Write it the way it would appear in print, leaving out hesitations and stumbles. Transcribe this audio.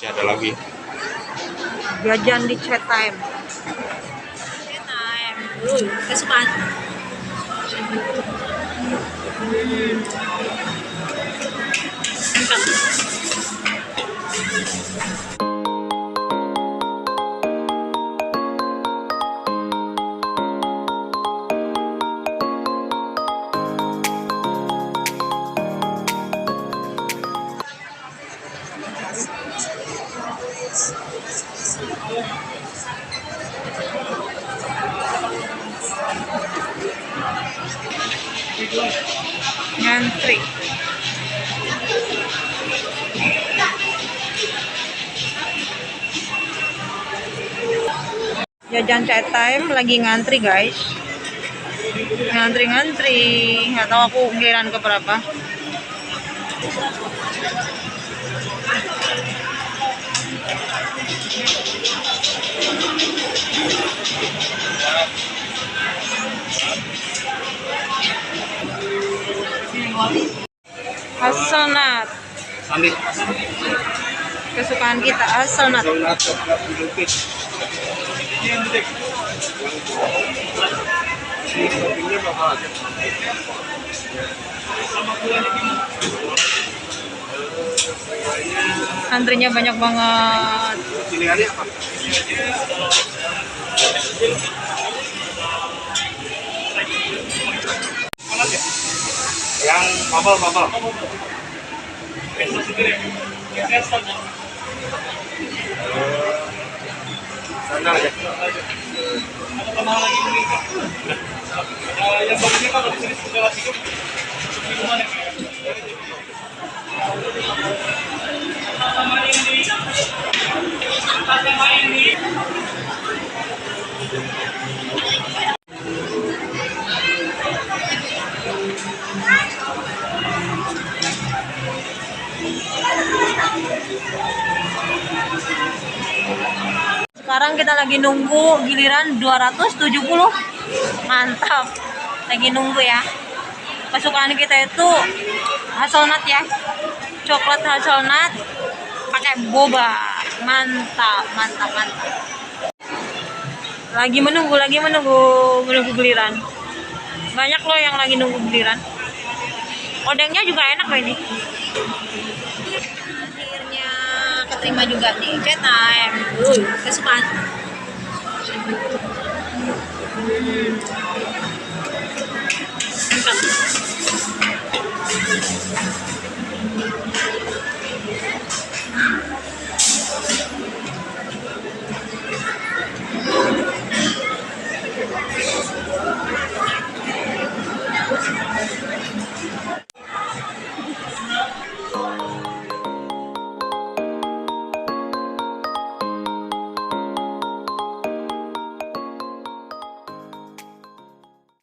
Masih ada lagi. Jajan di Chat Time. Kesukaan. Ngantri. Jajan Chat Time lagi ngantri guys. Ngantri, nggak tahu aku giliran ke berapa. Hazelnut. Kesukaan kita hazelnut. Antrinya banyak banget. Pilihannya apa? Yang bubble. Sandal aja. Ada tambah lagi ini. Yang bagusnya kan di sini sudah cukup. Minuman ya. Sekarang kita lagi nunggu giliran 270. Mantap. Lagi nunggu ya. Kesukaan kita itu hazelnut ya. Coklat hazelnut pakai boba. Mantap. Lagi menunggu giliran. Banyak loh yang lagi nunggu giliran. Odengnya juga enak loh ini. Akhirnya keterima juga nih Chat Time. Kesukaan. Mantap.